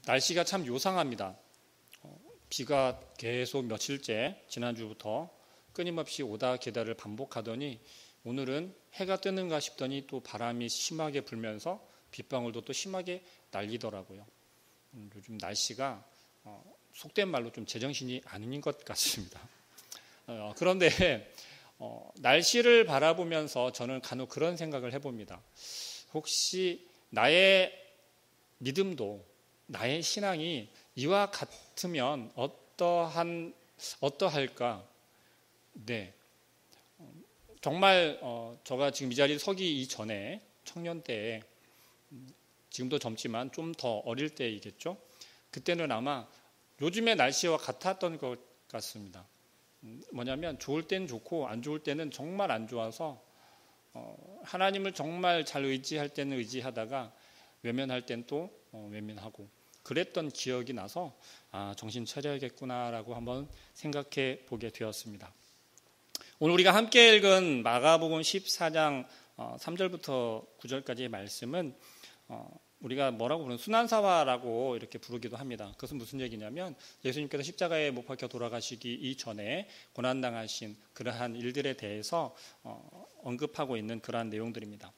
날씨가 참 요상합니다. 비가 계속 며칠째 지난주부터 끊임없이 오다 개다를 반복하더니 오늘은 해가 뜨는가 싶더니 또 바람이 심하게 불면서 빗방울도 또 심하게 날리더라고요. 요즘 날씨가 속된 말로 좀 제정신이 아닌 것 같습니다. 그런데 날씨를 바라보면서 저는 간혹 그런 생각을 해봅니다. 혹시 나의 믿음도 나의 신앙이 이와 같으면 어떠할까? 네, 정말 제가 지금 이 자리에 서기 이전에 청년 때에 지금도 젊지만 좀 더 어릴 때이겠죠. 그때는 아마 요즘의 날씨와 같았던 것 같습니다. 뭐냐면 좋을 때는 좋고 안 좋을 때는 정말 안 좋아서 하나님을 정말 잘 의지할 때는 의지하다가 외면할 땐 또 외면하고 그랬던 기억이 나서 정신 차려야겠구나라고 한번 생각해 보게 되었습니다. 오늘 우리가 함께 읽은 마가복음 14장 3절부터 9절까지의 말씀은 우리가 뭐라고 부르는 순환사화라고 이렇게 부르기도 합니다. 그것은 무슨 얘기냐면 예수님께서 십자가에 못 박혀 돌아가시기 이전에 고난당하신 그러한 일들에 대해서 언급하고 있는 그러한 내용들입니다.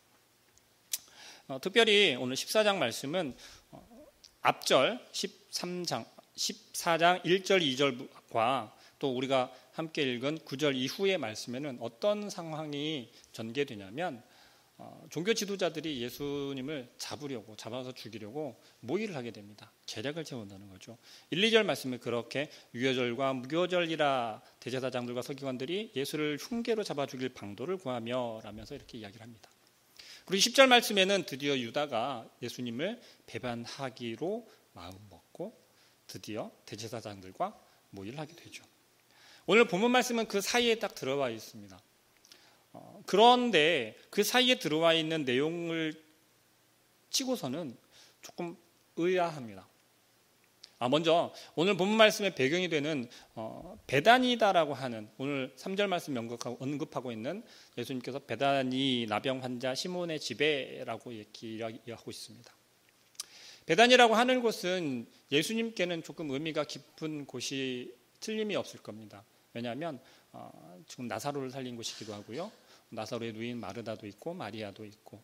특별히 오늘 14장 말씀은 앞절 14장 1절 2절과 또 우리가 함께 읽은 9절 이후의 말씀에는 어떤 상황이 전개되냐면 종교 지도자들이 예수님을 잡아서 죽이려고 모의를 하게 됩니다. 계략을 세운다는 거죠. 1, 2절 말씀에 그렇게 유효절과 무교절이라 대제사장들과 서기관들이 예수를 흉계로 잡아 죽일 방도를 구하며 라면서 이렇게 이야기를 합니다. 그리고 10절 말씀에는 드디어 유다가 예수님을 배반하기로 마음먹고 드디어 대제사장들과 모의를 하게 되죠. 오늘 본문 말씀은 그 사이에 딱 들어와 있습니다. 그런데 그 사이에 들어와 있는 내용을 치고서는 조금 의아합니다. 먼저 오늘 본문 말씀의 배경이 되는 베다니다라고 하는 오늘 3절 말씀 언급하고 있는 예수님께서 베다니 나병 환자 시몬의 집에라고 이야기하고 있습니다. 베다니라고 하는 곳은 예수님께는 조금 의미가 깊은 곳이 틀림이 없을 겁니다. 왜냐하면 지금 나사로를 살린 곳이기도 하고요. 나사로의 누인 마르다도 있고 마리아도 있고,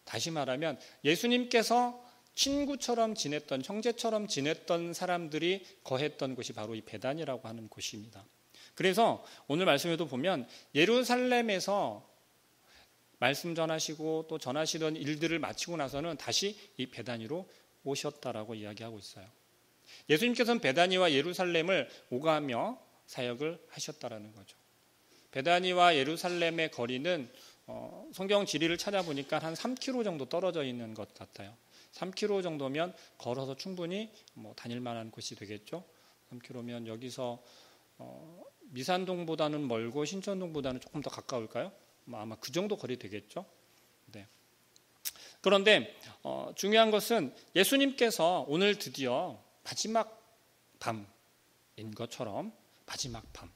다시 말하면 예수님께서 친구처럼 지냈던, 형제처럼 지냈던 사람들이 거했던 곳이 바로 이 베단이라고 하는 곳입니다. 그래서 오늘 말씀에도 보면 예루살렘에서 말씀 전하시고 또 전하시던 일들을 마치고 나서는 다시 이 베다니로 오셨다라고 이야기하고 있어요. 예수님께서는 베다니와 예루살렘을 오가며 사역을 하셨다라는 거죠. 베다니와 예루살렘의 거리는 성경 지리를 찾아보니까 한 3km 정도 떨어져 있는 것 같아요. 3km 정도면 걸어서 충분히 다닐 만한 곳이 되겠죠. 3km면 여기서 미산동보다는 멀고 신천동보다는 조금 더 가까울까요? 아마 그 정도 거리 되겠죠. 네. 그런데 중요한 것은 예수님께서 오늘 드디어 마지막 밤인 것처럼 마지막 밤,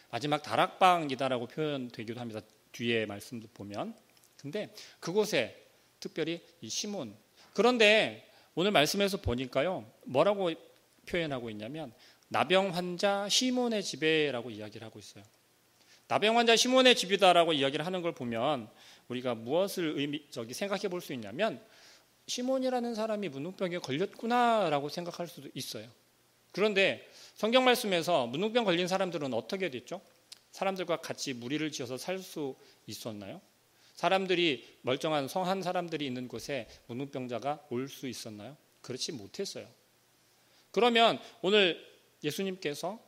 마지막 다락방이다라고 표현되기도 합니다. 뒤에 말씀도 보면. 근데 그곳에 특별히 이 시몬, 그런데 오늘 말씀에서 보니까요, 뭐라고 표현하고 있냐면 나병 환자 시몬의 집에라고 이야기를 하고 있어요. 나병 환자 시몬의 집이다라고 이야기를 하는 걸 보면 우리가 무엇을 생각해 볼 수 있냐면 시몬이라는 사람이 문둥병에 걸렸구나라고 생각할 수도 있어요. 그런데 성경 말씀에서 문둥병 걸린 사람들은 어떻게 됐죠? 사람들과 같이 무리를 지어서 살 수 있었나요? 사람들이 멀쩡한 성한 사람들이 있는 곳에 문둥병자가 올 수 있었나요? 그렇지 못했어요. 그러면 오늘 예수님께서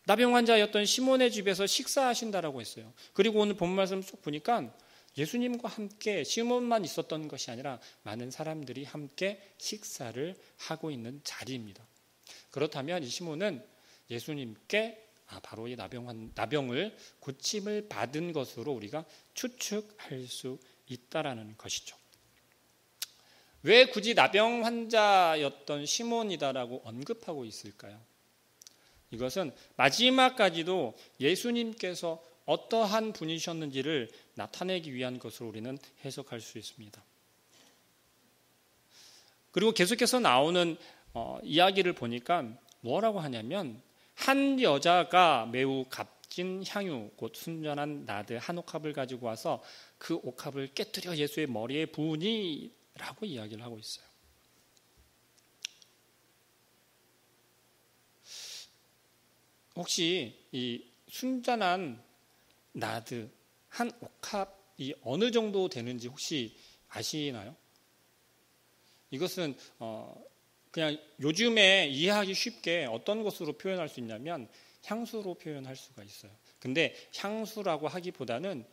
나병 환자였던 시몬의 집에서 식사하신다라고 했어요. 그리고 오늘 본 말씀 쭉 보니까 예수님과 함께 시몬만 있었던 것이 아니라 많은 사람들이 함께 식사를 하고 있는 자리입니다. 그렇다면 이 시몬은 예수님께 바로 이 나병을 고침을 받은 것으로 우리가 추측할 수 있다라는 것이죠. 왜 굳이 나병 환자였던 시몬이다라고 언급하고 있을까요? 이것은 마지막까지도 예수님께서 어떠한 분이셨는지를 나타내기 위한 것으로 우리는 해석할 수 있습니다. 그리고 계속해서 나오는 이야기를 보니까 뭐라고 하냐면 한 여자가 매우 값진 향유 곧 순전한 나드 한 옥합을 가지고 와서 그 옥합을 깨뜨려 예수의 머리에 부으니 라고 이야기를 하고 있어요. 혹시 이 순전한 나드 한 옥합이 어느 정도 되는지 혹시 아시나요? 이것은 그냥 요즘에 이해하기 쉽게 어떤 것으로 표현할 수 있냐면 향수로 표현할 수가 있어요. 근데 향수라고 하기보다는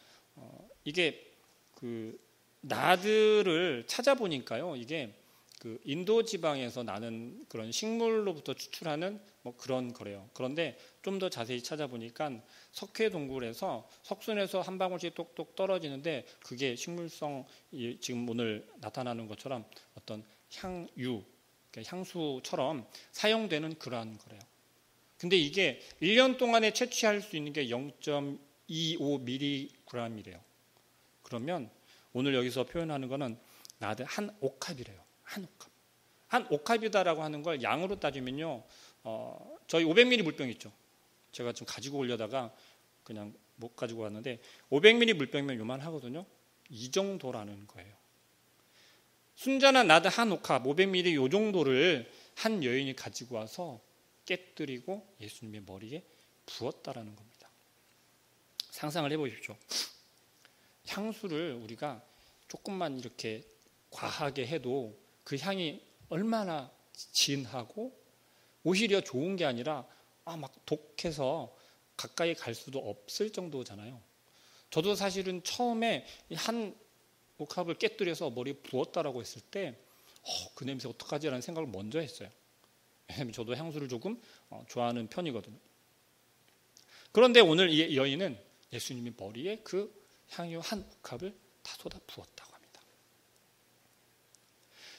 이게 그 나드를 찾아보니까요. 이게 그 인도 지방에서 나는 그런 식물로부터 추출하는 뭐 그런 거래요. 그런데 좀 더 자세히 찾아보니까 석회 동굴에서 석순에서 한 방울씩 똑똑 떨어지는데 그게 식물성 지금 오늘 나타나는 것처럼 어떤 향유, 향수처럼 사용되는 그러한 거래요. 근데 이게 1년 동안에 채취할 수 있는 게 0.25mg이래요. 그러면 오늘 여기서 표현하는 거는 나드 한 옥합이래요. 한 옥합. 한 옥합이다라고 하는 걸 양으로 따지면요. 저희 500ml 물병 있죠. 제가 좀 가지고 오려다가 그냥 못 가지고 왔는데 500ml 물병이면 요만하거든요. 이 정도라는 거예요. 순전한 나드 한 옥합 500ml 요 정도를 한 여인이 가지고 와서 깨뜨리고 예수님의 머리에 부었다라는 겁니다. 상상을 해보십시오. 향수를 우리가 조금만 이렇게 과하게 해도 그 향이 얼마나 진하고 오히려 좋은 게 아니라 막 독해서 가까이 갈 수도 없을 정도잖아요. 저도 사실은 처음에 한 옥합을 깨뜨려서 머리에 부었다라고 했을 때 그 냄새 어떡하지라는 생각을 먼저 했어요. 왜냐하면 저도 향수를 조금 좋아하는 편이거든요. 그런데 오늘 이 여인은 예수님의 머리에 그 향유 한 옥합을 다 쏟아 부었다고 합니다.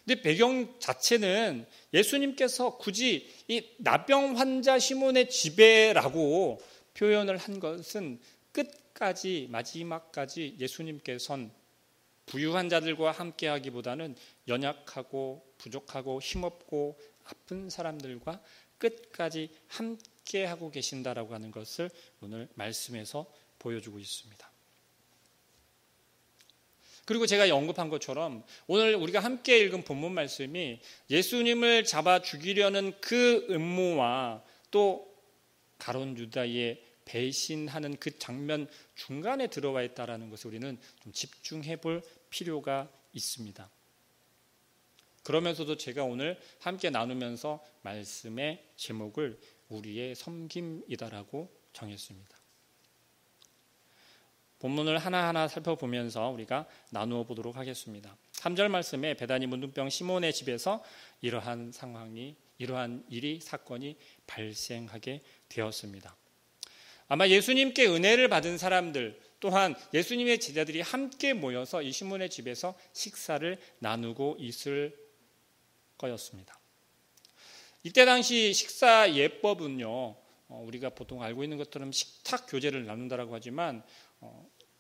근데 배경 자체는 예수님께서 굳이 이 나병 환자 시몬의 집에라고 표현을 한 것은 끝까지 마지막까지 예수님께서는 부유한 자들과 함께 하기보다는 연약하고 부족하고 힘없고 아픈 사람들과 끝까지 함께 하고 계신다라고 하는 것을 오늘 말씀에서 보여주고 있습니다. 그리고 제가 언급한 것처럼 오늘 우리가 함께 읽은 본문 말씀이 예수님을 잡아 죽이려는 그 음모와 또 가룟 유다의 배신하는 그 장면 중간에 들어와 있다는 것을 우리는 좀 집중해 볼 필요가 있습니다. 그러면서도 제가 오늘 함께 나누면서 말씀의 제목을 우리의 섬김이다라고 정했습니다. 본문을 하나하나 살펴보면서 우리가 나누어 보도록 하겠습니다. 3절 말씀에 베다니 문둥병 시몬의 집에서 이러한 일이 사건이 발생하게 되었습니다. 아마 예수님께 은혜를 받은 사람들 또한 예수님의 제자들이 함께 모여서 이 시몬의 집에서 식사를 나누고 있을 거였습니다. 이때 당시 식사 예법은요, 우리가 보통 알고 있는 것처럼 식탁 교제를 나눈다라고 하지만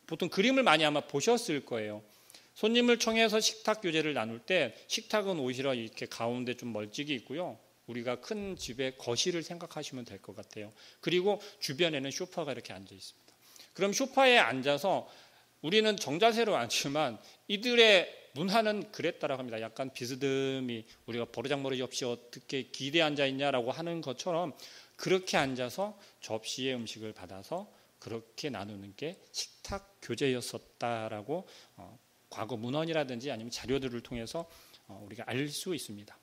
보통 그림을 많이 아마 보셨을 거예요. 손님을 청해서 식탁 교제를 나눌 때 식탁은 오히려 이렇게 가운데 좀 멀찍이 있고요. 우리가 큰 집의 거실을 생각하시면 될 것 같아요. 그리고 주변에는 소파가 이렇게 앉아 있습니다. 그럼 소파에 앉아서 우리는 정자세로 앉지만 이들의 문화는 그랬다라고 합니다. 약간 비스듬히 우리가 버르장머리 없이 어떻게 기대에 앉아 있냐라고 하는 것처럼 그렇게 앉아서 접시에 음식을 받아서 그렇게 나누는 게 식탁 교제였었다라고 과거 문헌이라든지 아니면 자료들을 통해서 우리가 알 수 있습니다.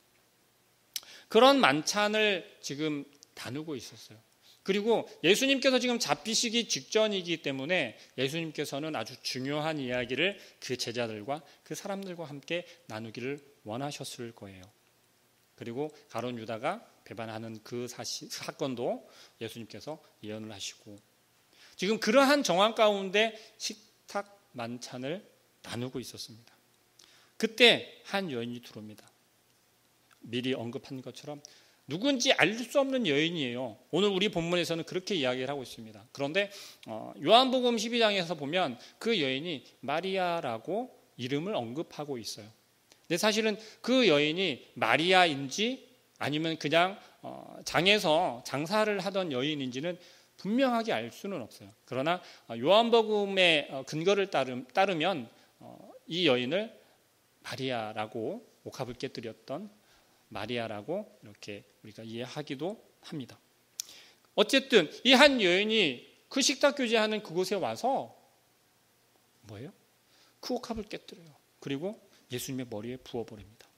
그런 만찬을 지금 나누고 있었어요. 그리고 예수님께서 지금 잡히시기 직전이기 때문에 예수님께서는 아주 중요한 이야기를 그 제자들과 그 사람들과 함께 나누기를 원하셨을 거예요. 그리고 가룟 유다가 배반하는 그 사건도 예수님께서 예언을 하시고 지금 그러한 정황 가운데 식탁 만찬을 나누고 있었습니다. 그때 한 여인이 들어옵니다. 미리 언급한 것처럼 누군지 알 수 없는 여인이에요. 오늘 우리 본문에서는 그렇게 이야기를 하고 있습니다. 그런데 요한복음 12장에서 보면 그 여인이 마리아라고 이름을 언급하고 있어요. 근데 근데 사실은 그 여인이 마리아인지 아니면 그냥 장에서 장사를 하던 여인인지는 분명하게 알 수는 없어요. 그러나 요한복음의 근거를 따르면 이 여인을 마리아라고, 옥합을 깨뜨렸던 마리아라고 이렇게 우리가 이해하기도 합니다. 어쨌든 이 한 여인이 그 식탁 교제하는 그곳에 와서 뭐예요? 그 옥합을 깨뜨려요. 그리고 예수님의 머리에 부어버립니다.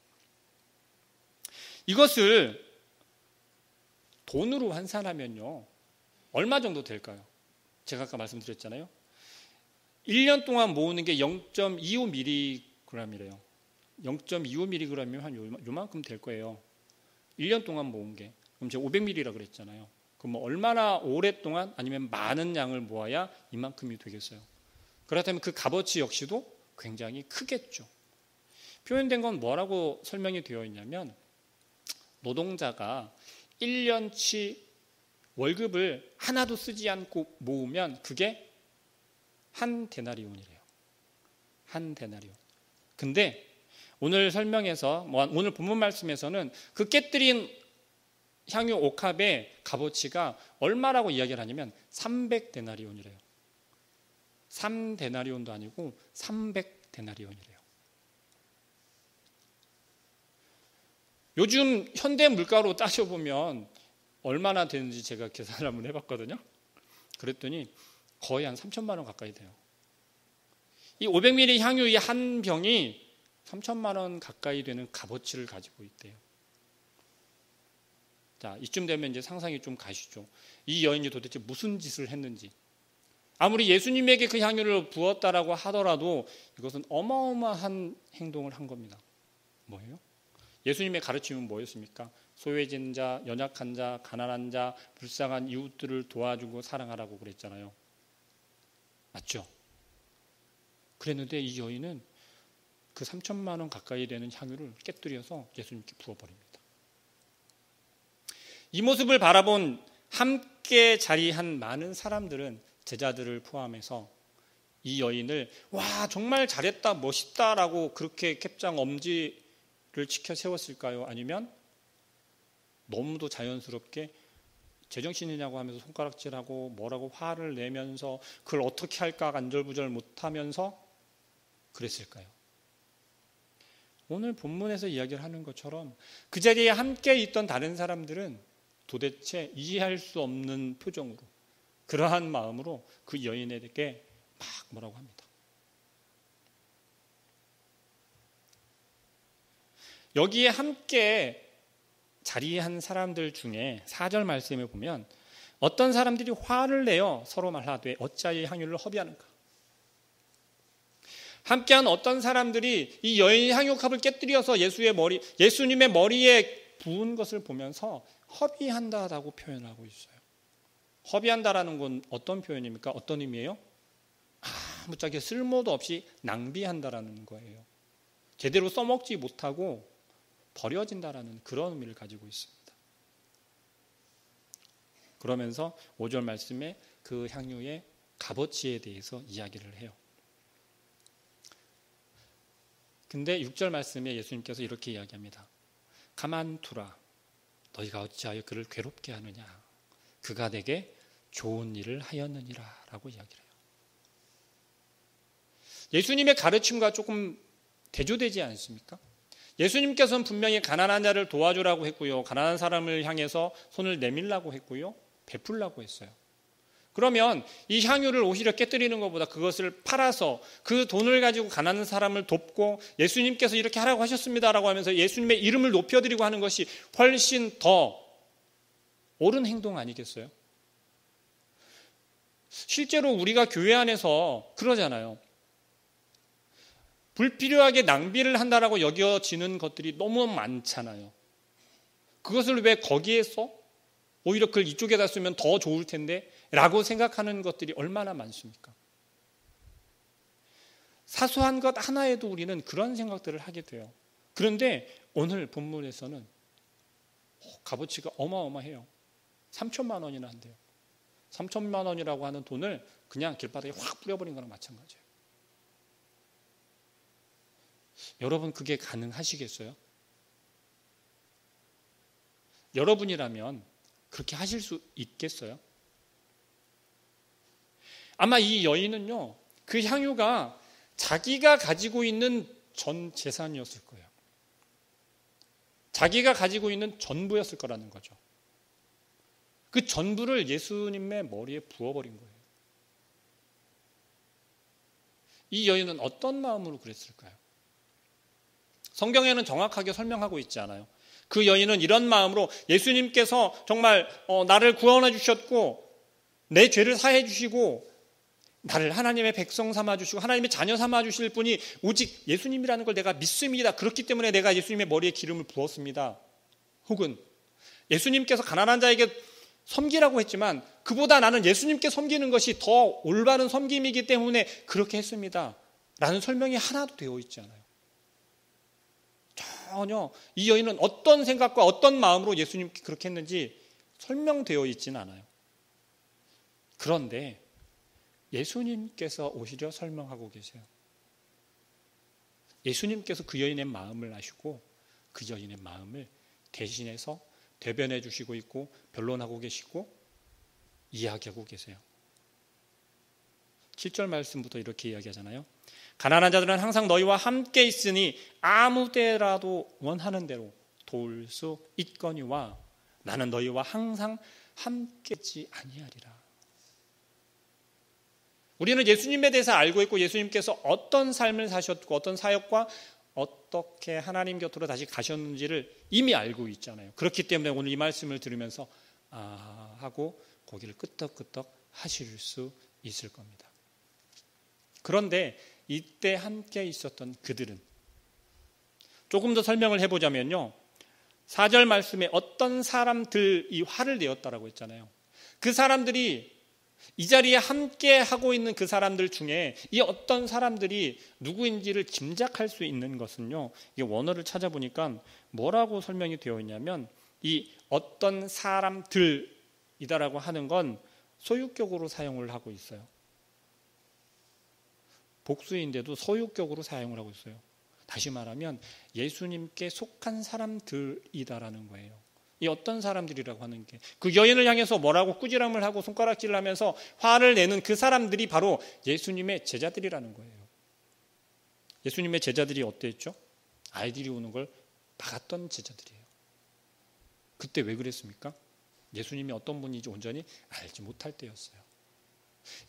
이것을 돈으로 환산하면요, 얼마 정도 될까요? 제가 아까 말씀드렸잖아요. 1년 동안 모으는 게 0.25mg이래요. 0.25mg이면 한 요만큼 될 거예요. 1년 동안 모은 게. 그럼 제가 500ml라 그랬잖아요. 그럼 뭐 얼마나 오랫동안 아니면 많은 양을 모아야 이만큼이 되겠어요. 그렇다면 그 값어치 역시도 굉장히 크겠죠. 표현된 건 뭐라고 설명이 되어 있냐면, 노동자가 1년치 월급을 하나도 쓰지 않고 모으면 그게 한 데나리온이래요. 한 데나리온. 근데 오늘 설명에서, 오늘 본문 말씀에서는 그 깨뜨린 향유 옥합의 값어치가 얼마라고 이야기를 하냐면 300데나리온이래요. 3데나리온도 아니고 300데나리온이래요. 요즘 현대 물가로 따져보면 얼마나 되는지 제가 계산을 한번 해봤거든요. 그랬더니 거의 한 3천만 원 가까이 돼요. 이 500ml 향유 이 한 병이 3천만 원 가까이 되는 값어치를 가지고 있대요. 자, 이쯤 되면 이제 상상이 좀 가시죠. 이 여인이 도대체 무슨 짓을 했는지. 아무리 예수님에게 그 향유를 부었다라고 하더라도 이것은 어마어마한 행동을 한 겁니다. 뭐예요? 예수님의 가르침은 뭐였습니까? 소외진 자, 연약한 자, 가난한 자, 불쌍한 이웃들을 도와주고 사랑하라고 그랬잖아요. 맞죠? 그랬는데 이 여인은 그 3천만 원 가까이 되는 향유를 깨뜨려서 예수님께 부어버립니다. 이 모습을 바라본 함께 자리한 많은 사람들은, 제자들을 포함해서 이 여인을 와 정말 잘했다, 멋있다라고 그렇게 캡장 엄지를 치켜 세웠을까요? 아니면 너무도 자연스럽게 제정신이냐고 하면서 손가락질하고 뭐라고 화를 내면서 그걸 어떻게 할까 안절부절 못하면서 그랬을까요? 오늘 본문에서 이야기를 하는 것처럼 그 자리에 함께 있던 다른 사람들은 도대체 이해할 수 없는 표정으로, 그러한 마음으로 그 여인에게 막 뭐라고 합니다. 여기에 함께 자리한 사람들 중에 4절 말씀에 보면 어떤 사람들이 화를 내어 서로 말하되 어찌하여 향유를 허비하는가. 함께한 어떤 사람들이 이 여인의 향유컵을 깨뜨려서 예수님의 머리에 부은 것을 보면서 허비한다라고 표현하고 있어요. 허비한다라는 건 어떤 표현입니까? 어떤 의미예요? 아무짝에 쓸모도 없이 낭비한다라는 거예요. 제대로 써먹지 못하고 버려진다라는 그런 의미를 가지고 있습니다. 그러면서 5절 말씀에 그 향유의 값어치에 대해서 이야기를 해요. 근데 6절 말씀에 예수님께서 이렇게 이야기합니다. 가만두라. 너희가 어찌하여 그를 괴롭게 하느냐. 그가 내게 좋은 일을 하였느니라 라고 이야기를 해요. 예수님의 가르침과 조금 대조되지 않습니까? 예수님께서는 분명히 가난한 자를 도와주라고 했고요. 가난한 사람을 향해서 손을 내밀라고 했고요. 베풀라고 했어요. 그러면 이 향유를 오히려 깨뜨리는 것보다 그것을 팔아서 그 돈을 가지고 가난한 사람을 돕고 예수님께서 이렇게 하라고 하셨습니다라고 하면서 예수님의 이름을 높여드리고 하는 것이 훨씬 더 옳은 행동 아니겠어요? 실제로 우리가 교회 안에서 그러잖아요. 불필요하게 낭비를 한다라고 여겨지는 것들이 너무 많잖아요. 그것을 왜 거기에 써? 오히려 그걸 이쪽에다 쓰면 더 좋을 텐데 라고 생각하는 것들이 얼마나 많습니까? 사소한 것 하나에도 우리는 그런 생각들을 하게 돼요. 그런데 오늘 본문에서는 값어치가 어마어마해요. 3천만 원이나 한대요. 3천만 원이라고 하는 돈을 그냥 길바닥에 확 뿌려버린 거랑 마찬가지예요. 여러분 그게 가능하시겠어요? 여러분이라면 그렇게 하실 수 있겠어요? 아마 이 여인은요, 그 향유가 자기가 가지고 있는 전 재산이었을 거예요. 자기가 가지고 있는 전부였을 거라는 거죠. 그 전부를 예수님의 머리에 부어버린 거예요. 이 여인은 어떤 마음으로 그랬을까요? 성경에는 정확하게 설명하고 있지 않아요. 그 여인은 이런 마음으로 예수님께서 정말 나를 구원해 주셨고 내 죄를 사해 주시고 나를 하나님의 백성 삼아 주시고 하나님의 자녀 삼아 주실 분이 오직 예수님이라는 걸 내가 믿습니다. 그렇기 때문에 내가 예수님의 머리에 기름을 부었습니다. 혹은 예수님께서 가난한 자에게 섬기라고 했지만 그보다 나는 예수님께 섬기는 것이 더 올바른 섬김이기 때문에 그렇게 했습니다. 라는 설명이 하나도 되어 있지 않아요. 전혀 이 여인은 어떤 생각과 어떤 마음으로 예수님께 그렇게 했는지 설명되어 있지는 않아요. 그런데 예수님께서 오히려 설명하고 계세요. 예수님께서 그 여인의 마음을 아시고 그 여인의 마음을 대신해서 대변해 주시고 있고 변론하고 계시고 이야기하고 계세요. 7절 말씀부터 이렇게 이야기하잖아요. 가난한 자들은 항상 너희와 함께 있으니 아무 때라도 원하는 대로 도울 수 있거니와 나는 너희와 항상 함께 있지 아니하리라. 우리는 예수님에 대해서 알고 있고 예수님께서 어떤 삶을 사셨고 어떤 사역과 어떻게 하나님 곁으로 다시 가셨는지를 이미 알고 있잖아요. 그렇기 때문에 오늘 이 말씀을 들으면서 하고 고개를 끄덕끄덕 하실 수 있을 겁니다. 그런데 이때 함께 있었던 그들은 조금 더 설명을 해보자면요. 4절 말씀에 어떤 사람들이 화를 내었다라고 했잖아요. 그 사람들이 이 자리에 함께 하고 있는 그 사람들 중에 이 어떤 사람들이 누구인지를 짐작할 수 있는 것은요. 이게 원어를 찾아보니까 뭐라고 설명이 되어 있냐면 이 어떤 사람들이다라고 하는 건 소유격으로 사용을 하고 있어요. 복수인데도 소유격으로 사용을 하고 있어요. 다시 말하면 예수님께 속한 사람들이다라는 거예요. 이 어떤 사람들이라고 하는 게 그 여인을 향해서 뭐라고 꾸지람을 하고 손가락질을 하면서 화를 내는 그 사람들이 바로 예수님의 제자들이라는 거예요. 예수님의 제자들이 어땠죠? 아이들이 우는 걸 막았던 제자들이에요. 그때 왜 그랬습니까? 예수님이 어떤 분인지 온전히 알지 못할 때였어요.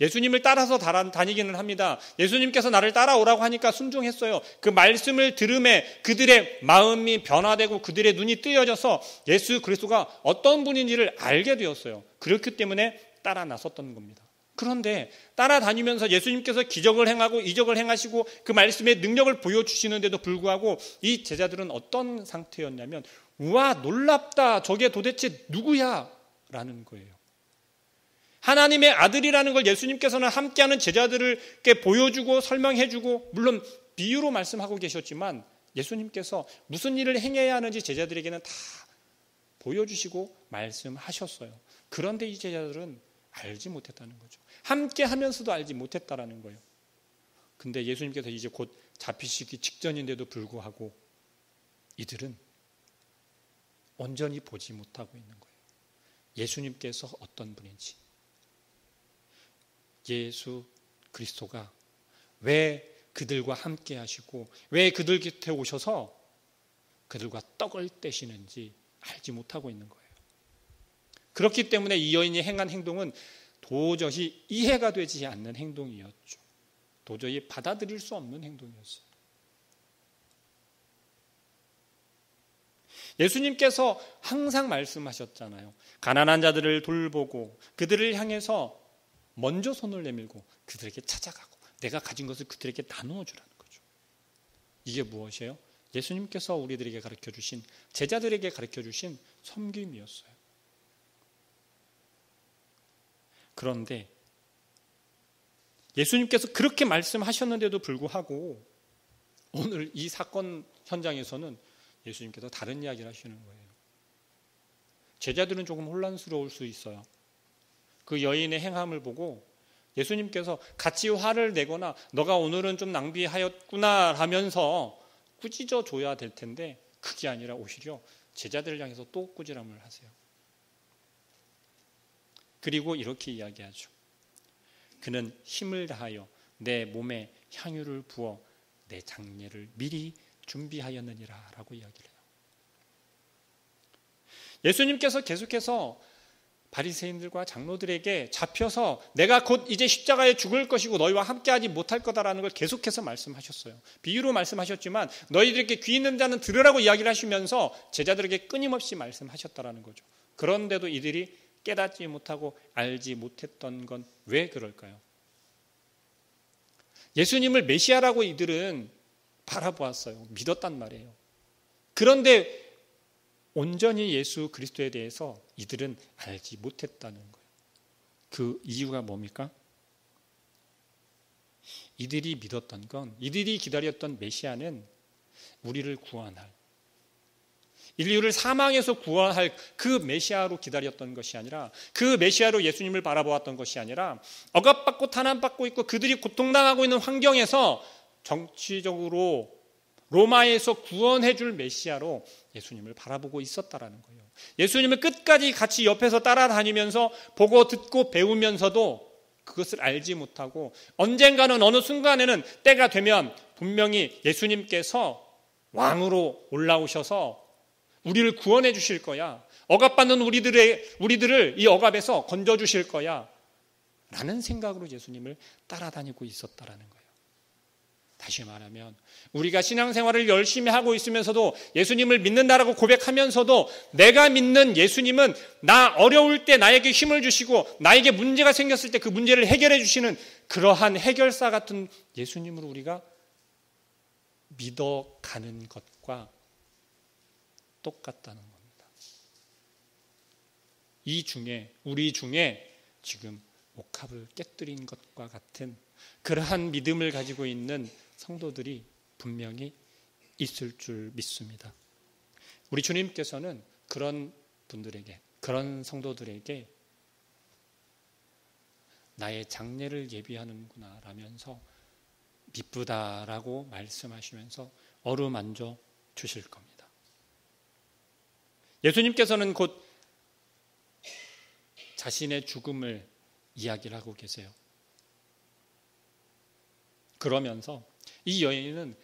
예수님을 따라서 다니기는 합니다. 예수님께서 나를 따라오라고 하니까 순종했어요. 그 말씀을 들음에 그들의 마음이 변화되고 그들의 눈이 뜨여져서 예수 그리스도가 어떤 분인지를 알게 되었어요. 그렇기 때문에 따라 나섰던 겁니다. 그런데 따라다니면서 예수님께서 기적을 행하고 이적을 행하시고 그 말씀의 능력을 보여주시는데도 불구하고 이 제자들은 어떤 상태였냐면 우와 놀랍다 저게 도대체 누구야? 라는 거예요. 하나님의 아들이라는 걸 예수님께서는 함께하는 제자들에게 보여주고 설명해주고 물론 비유로 말씀하고 계셨지만 예수님께서 무슨 일을 행해야 하는지 제자들에게는 다 보여주시고 말씀하셨어요. 그런데 이 제자들은 알지 못했다는 거죠. 함께하면서도 알지 못했다라는 거예요. 근데 예수님께서 이제 곧 잡히시기 직전인데도 불구하고 이들은 온전히 보지 못하고 있는 거예요. 예수님께서 어떤 분인지 예수 그리스도가 왜 그들과 함께 하시고 왜 그들 곁에 오셔서 그들과 떡을 떼시는지 알지 못하고 있는 거예요. 그렇기 때문에 이 여인이 행한 행동은 도저히 이해가 되지 않는 행동이었죠. 도저히 받아들일 수 없는 행동이었어요. 예수님께서 항상 말씀하셨잖아요. 가난한 자들을 돌보고 그들을 향해서 먼저 손을 내밀고 그들에게 찾아가고 내가 가진 것을 그들에게 나누어 주라는 거죠. 이게 무엇이에요? 예수님께서 우리들에게 가르쳐 주신 제자들에게 가르쳐 주신 섬김이었어요. 그런데 예수님께서 그렇게 말씀하셨는데도 불구하고 오늘 이 사건 현장에서는 예수님께서 다른 이야기를 하시는 거예요. 제자들은 조금 혼란스러울 수 있어요. 그 여인의 행함을 보고 예수님께서 같이 화를 내거나 너가 오늘은 좀 낭비하였구나 하면서 꾸짖어 줘야 될 텐데 그게 아니라 오히려 제자들을 향해서 또 꾸지람을 하세요. 그리고 이렇게 이야기하죠. 그는 힘을 다하여 내 몸에 향유를 부어 내 장례를 미리 준비하였느니라 라고 이야기를 해요. 예수님께서 계속해서 바리새인들과 장로들에게 잡혀서 내가 곧 이제 십자가에 죽을 것이고 너희와 함께하지 못할 거다라는 걸 계속해서 말씀하셨어요. 비유로 말씀하셨지만 너희들에게 귀 있는 자는 들으라고 이야기를 하시면서 제자들에게 끊임없이 말씀하셨다라는 거죠. 그런데도 이들이 깨닫지 못하고 알지 못했던 건 왜 그럴까요? 예수님을 메시아라고 이들은 바라보았어요. 믿었단 말이에요. 그런데 온전히 예수 그리스도에 대해서 이들은 알지 못했다는 거예요. 그 이유가 뭡니까? 이들이 믿었던 건, 이들이 기다렸던 메시아는 우리를 구원할, 인류를 사망에서 구원할 그 메시아로 기다렸던 것이 아니라, 그 메시아로 예수님을 바라보았던 것이 아니라 억압받고 탄압받고 있고 그들이 고통당하고 있는 환경에서 정치적으로 로마에서 구원해 줄 메시아로 예수님을 바라보고 있었다라는 거예요. 예수님을 끝까지 같이 옆에서 따라다니면서 보고 듣고 배우면서도 그것을 알지 못하고 언젠가는 어느 순간에는 때가 되면 분명히 예수님께서 왕으로 올라오셔서 우리를 구원해 주실 거야. 억압받는 우리들을 이 억압에서 건져 주실 거야. 라는 생각으로 예수님을 따라다니고 있었다라는 거예요. 다시 말하면 우리가 신앙생활을 열심히 하고 있으면서도 예수님을 믿는다라고 고백하면서도 내가 믿는 예수님은 나 어려울 때 나에게 힘을 주시고 나에게 문제가 생겼을 때 그 문제를 해결해 주시는 그러한 해결사 같은 예수님으로 우리가 믿어가는 것과 똑같다는 겁니다. 이 중에 우리 중에 지금 옥합을 깨뜨린 것과 같은 그러한 믿음을 가지고 있는 성도들이 분명히 있을 줄 믿습니다. 우리 주님께서는 그런 분들에게, 그런 성도들에게 나의 장례를 예비하는구나 라면서 미쁘다라고 말씀하시면서 어루만져 주실 겁니다. 예수님께서는 곧 자신의 죽음을 이야기를 하고 계세요. 그러면서 이 여인은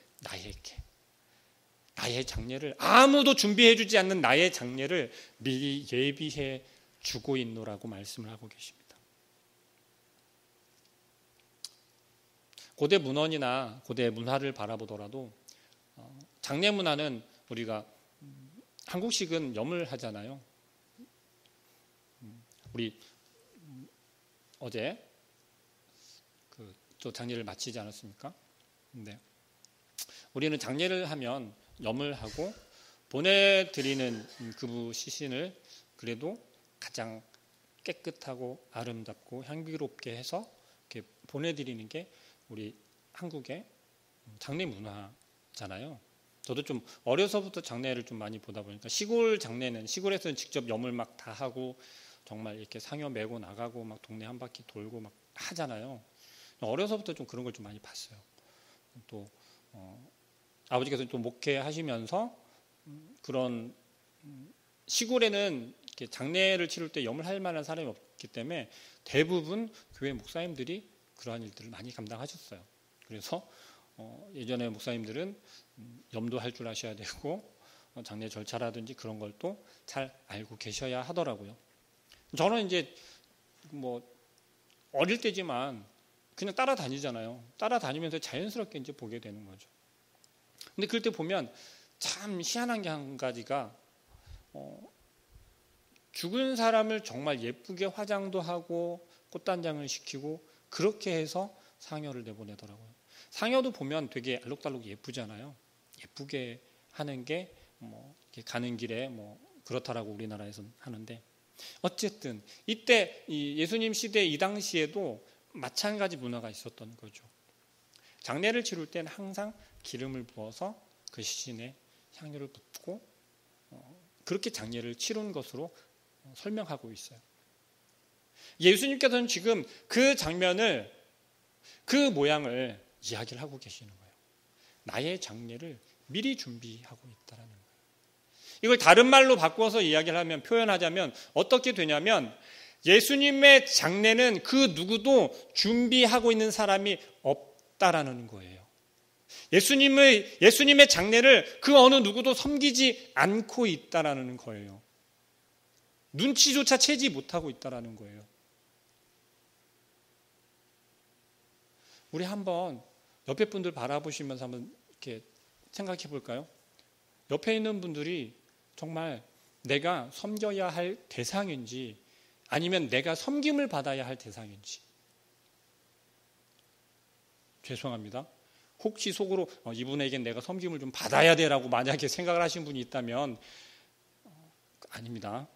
나의 장례를 아무도 준비해 주지 않는 나의 장례를 미리 예비해 주고 있노라고 말씀을 하고 계십니다. 고대 문헌이나 고대 문화를 바라보더라도 장례 문화는 우리가 한국식은 염을 하잖아요. 우리 어제 또 장례를 마치지 않았습니까? 네. 우리는 장례를 하면 염을 하고 보내드리는 그 시신을 그래도 가장 깨끗하고 아름답고 향기롭게 해서 이렇게 보내드리는 게 우리 한국의 장례 문화잖아요. 저도 좀 어려서부터 장례를 좀 많이 보다 보니까 시골 장례는 시골에서는 직접 염을 막 다 하고 정말 이렇게 상여 메고 나가고 막 동네 한 바퀴 돌고 막 하잖아요. 어려서부터 좀 그런 걸 좀 많이 봤어요. 또 아버지께서 또 목회하시면서 그런 시골에는 이렇게 장례를 치를 때 염을 할 만한 사람이 없기 때문에 대부분 교회 목사님들이 그러한 일들을 많이 감당하셨어요. 그래서 예전에 목사님들은 염도 할 줄 아셔야 되고 장례 절차라든지 그런 걸 또 잘 알고 계셔야 하더라고요. 저는 이제 뭐 어릴 때지만 그냥 따라다니잖아요. 따라다니면서 자연스럽게 이제 보게 되는 거죠. 근데 그럴 때 보면 참 희한한 게 한 가지가 죽은 사람을 정말 예쁘게 화장도 하고 꽃단장을 시키고 그렇게 해서 상여를 내보내더라고요. 상여도 보면 되게 알록달록 예쁘잖아요. 예쁘게 하는 게 뭐 가는 길에 뭐 그렇다라고 우리나라에서는 하는데 어쨌든 이때 예수님 시대 이 당시에도 마찬가지 문화가 있었던 거죠. 장례를 치를 때는 항상 기름을 부어서 그 시신에 향유를 붓고 그렇게 장례를 치른 것으로 설명하고 있어요. 예수님께서는 지금 그 장면을 그 모양을 이야기를 하고 계시는 거예요. 나의 장례를 미리 준비하고 있다라는 거예요. 이걸 다른 말로 바꿔서 이야기를 하면, 표현하자면 어떻게 되냐면, 예수님의 장례는 그 누구도 준비하고 있는 사람이 없다라는 거예요. 예수님의 장례를 그 어느 누구도 섬기지 않고 있다라는 거예요. 눈치조차 채지 못하고 있다라는 거예요. 우리 한번 옆에 분들 바라보시면서 한번 이렇게 생각해 볼까요? 옆에 있는 분들이 정말 내가 섬겨야 할 대상인지 아니면 내가 섬김을 받아야 할 대상인지. 죄송합니다. 혹시 속으로 이분에겐 내가 섬김을 좀 받아야 되라고 만약에 생각을 하신 분이 있다면 아닙니다.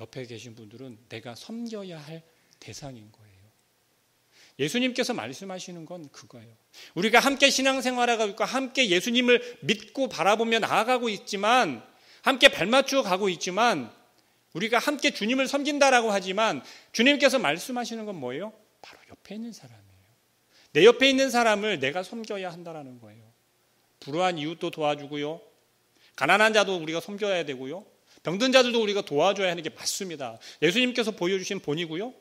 옆에 계신 분들은 내가 섬겨야 할 대상인 거예요. 예수님께서 말씀하시는 건 그거예요. 우리가 함께 신앙생활하고 있고 함께 예수님을 믿고 바라보며 나아가고 있지만, 함께 발맞추어 가고 있지만, 우리가 함께 주님을 섬긴다라고 하지만 주님께서 말씀하시는 건 뭐예요? 바로 옆에 있는 사람이에요. 내 옆에 있는 사람을 내가 섬겨야 한다라는 거예요. 불우한 이웃도 도와주고요. 가난한 자도 우리가 섬겨야 되고요. 병든 자들도 우리가 도와줘야 하는 게 맞습니다. 예수님께서 보여주신 본이고요.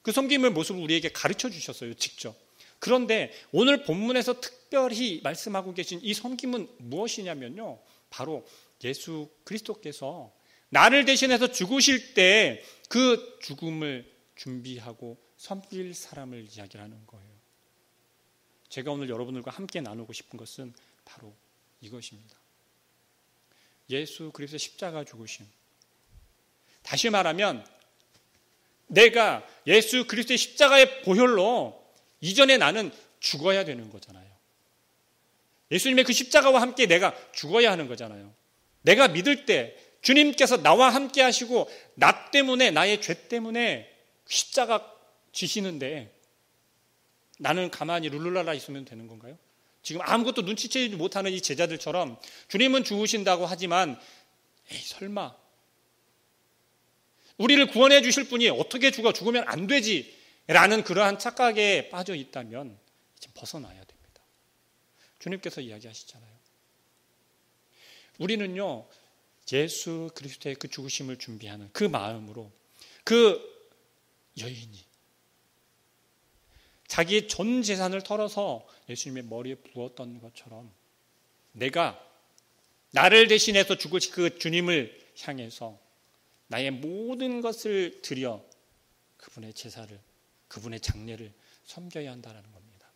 그 섬김의 모습을 우리에게 가르쳐 주셨어요, 직접. 그런데 오늘 본문에서 특별히 말씀하고 계신 이 섬김은 무엇이냐면요, 바로 예수 그리스도께서 나를 대신해서 죽으실 때 그 죽음을 준비하고 섬길 사람을 이야기하는 거예요. 제가 오늘 여러분들과 함께 나누고 싶은 것은 바로 이것입니다. 예수 그리스도의 십자가 죽으심. 다시 말하면 내가 예수 그리스도의 십자가의 보혈로 이전에 나는 죽어야 되는 거잖아요. 예수님의 그 십자가와 함께 내가 죽어야 하는 거잖아요. 내가 믿을 때 주님께서 나와 함께 하시고 나 때문에, 나의 죄 때문에 십자가 지시는데 나는 가만히 룰루랄라 있으면 되는 건가요? 지금 아무것도 눈치채지 못하는 이 제자들처럼 주님은 죽으신다고 하지만 에이 설마 우리를 구원해 주실 분이 어떻게 죽으면 안 되지 라는 그러한 착각에 빠져 있다면 이제 벗어나야 됩니다. 주님께서 이야기하시잖아요. 우리는요, 예수 그리스도의 그 죽으심을 준비하는 그 마음으로, 그 여인이 자기의 전 재산을 털어서 예수님의 머리에 부었던 것처럼 내가 나를 대신해서 죽으실 그 주님을 향해서 나의 모든 것을 드려 그분의 제사를, 그분의 장례를 섬겨야 한다는 겁니다.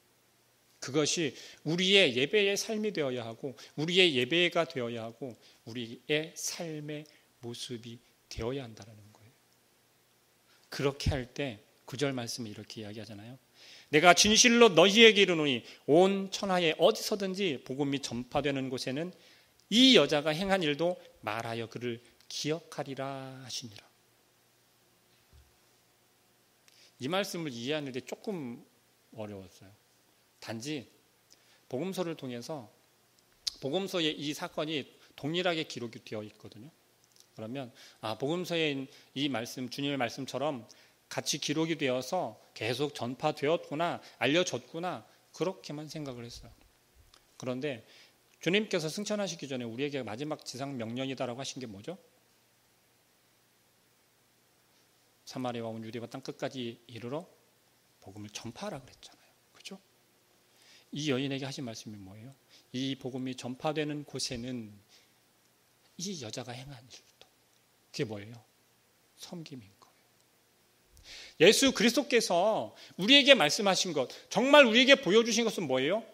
그것이 우리의 예배의 삶이 되어야 하고, 우리의 예배가 되어야 하고, 우리의 삶의 모습이 되어야 한다는 거예요. 그렇게 할 때 9절 말씀에 이렇게 이야기하잖아요. 내가 진실로 너희에게 이르노니 온 천하에 어디서든지 복음이 전파되는 곳에는 이 여자가 행한 일도 말하여 그를 기억하리라 하시니라. 이 말씀을 이해하는데 조금 어려웠어요. 단지 복음서를 통해서 복음서에 이 사건이 동일하게 기록이 되어 있거든요. 그러면 복음서에 이 말씀, 주님의 말씀처럼 같이 기록이 되어서 계속 전파되었구나, 알려졌구나, 그렇게만 생각을 했어요. 그런데 주님께서 승천하시기 전에 우리에게 마지막 지상 명령이다라고 하신 게 뭐죠? 사마리아와 온 유대와 땅 끝까지 이르러 복음을 전파하라 그랬잖아요. 그렇죠? 이 여인에게 하신 말씀이 뭐예요? 이 복음이 전파되는 곳에는 이 여자가 행한 일도, 그게 뭐예요? 섬김인 거예요. 예수 그리스도께서 우리에게 말씀하신 것, 정말 우리에게 보여주신 것은 뭐예요?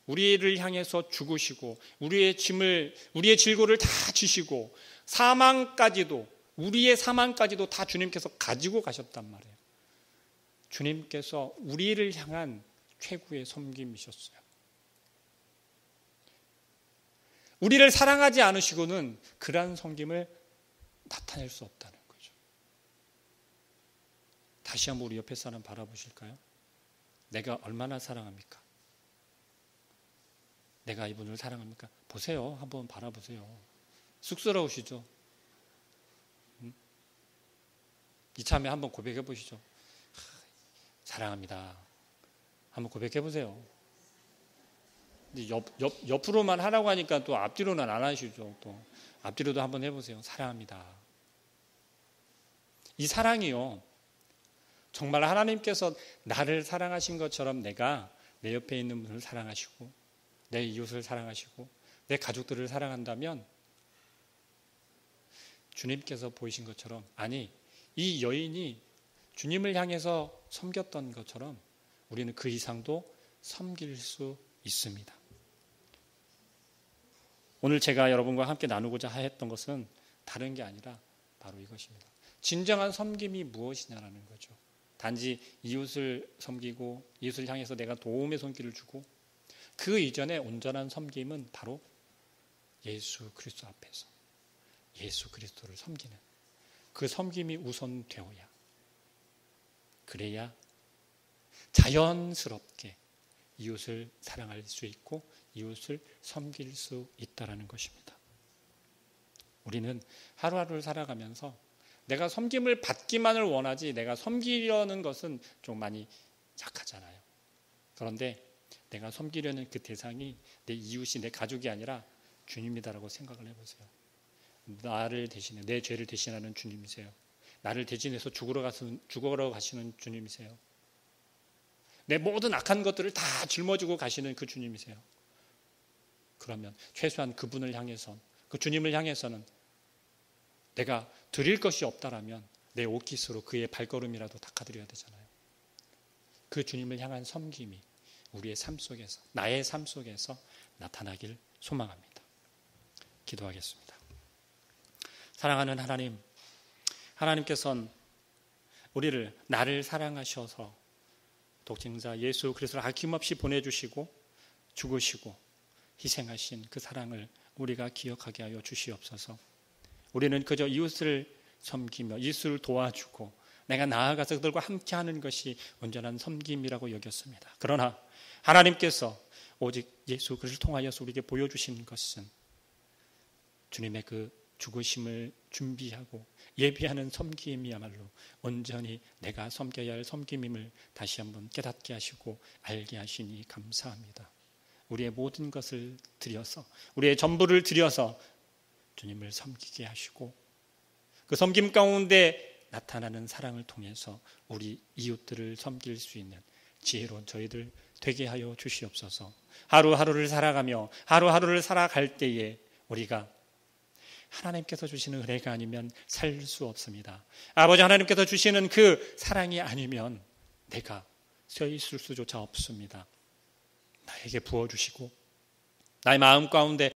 우리를 향해서 죽으시고 우리의 짐을, 우리의 질고를 다 지시고 사망까지도, 우리의 사망까지도 다 주님께서 가지고 가셨단 말이에요. 주님께서 우리를 향한 최고의 섬김이셨어요. 우리를 사랑하지 않으시고는 그러한 섬김을 나타낼 수 없다는 거죠. 다시 한번 우리 옆에 사람 바라보실까요? 내가 얼마나 사랑합니까? 내가 이분을 사랑합니까? 보세요. 한번 바라보세요. 쑥스러우시죠? 이참에 한번 고백해 보시죠. 사랑합니다. 한번 고백해 보세요. 옆으로만 하라고 하니까 또 앞뒤로는 안 하시죠. 또 앞뒤로도 한번 해보세요. 사랑합니다. 이 사랑이요, 정말 하나님께서 나를 사랑하신 것처럼 내가 내 옆에 있는 분을 사랑하시고 내 이웃을 사랑하시고 내 가족들을 사랑한다면 주님께서 보이신 것처럼, 아니 이 여인이 주님을 향해서 섬겼던 것처럼 우리는 그 이상도 섬길 수 있습니다. 오늘 제가 여러분과 함께 나누고자 했던 것은 다른 게 아니라 바로 이것입니다. 진정한 섬김이 무엇이냐라는 거죠. 단지 이웃을 섬기고 이웃을 향해서 내가 도움의 손길을 주고, 그 이전에 온전한 섬김은 바로 예수 그리스도 앞에서 예수 그리스도를 섬기는 그 섬김이 우선되어야, 그래야 자연스럽게 이웃을 사랑할 수 있고 이웃을 섬길 수 있다라는 것입니다. 우리는 하루하루를 살아가면서 내가 섬김을 받기만을 원하지 내가 섬기려는 것은 좀 많이 약하잖아요. 그런데 내가 섬기려는 그 대상이 내 이웃이 내 가족이 아니라 주님이다라고 생각을 해보세요. 나를 대신해, 내 죄를 대신하는 주님이세요. 나를 대신해서 죽으러 가시는 주님이세요. 내 모든 악한 것들을 다 짊어지고 가시는 그 주님이세요. 그러면 최소한 그분을 향해서, 그 주님을 향해서는 내가 드릴 것이 없다라면 내 옷깃으로 그의 발걸음이라도 닦아드려야 되잖아요. 그 주님을 향한 섬김이 우리의 삶 속에서, 나의 삶 속에서 나타나길 소망합니다. 기도하겠습니다. 사랑하는 하나님, 하나님께서는 우리를, 나를 사랑하셔서 독생자 예수 그리스도를 아낌없이 보내주시고 죽으시고 희생하신 그 사랑을 우리가 기억하게 하여 주시옵소서. 우리는 그저 이웃을 섬기며 이웃을 도와주고 내가 나아가서 그들과 함께하는 것이 온전한 섬김이라고 여겼습니다. 그러나 하나님께서 오직 예수 그리스도를 통하여서 우리에게 보여주신 것은 주님의 그 죽으심을 준비하고 예비하는 섬김이야말로 온전히 내가 섬겨야 할 섬김임을 다시 한번 깨닫게 하시고 알게 하시니 감사합니다. 우리의 모든 것을 드려서, 우리의 전부를 드려서 주님을 섬기게 하시고 그 섬김 가운데 나타나는 사랑을 통해서 우리 이웃들을 섬길 수 있는 지혜로운 저희들 되게 하여 주시옵소서. 하루하루를 살아가며 하루하루를 살아갈 때에 우리가 하나님께서 주시는 은혜가 아니면 살 수 없습니다. 아버지 하나님께서 주시는 그 사랑이 아니면 내가 서 있을 수조차 없습니다. 나에게 부어주시고 나의 마음 가운데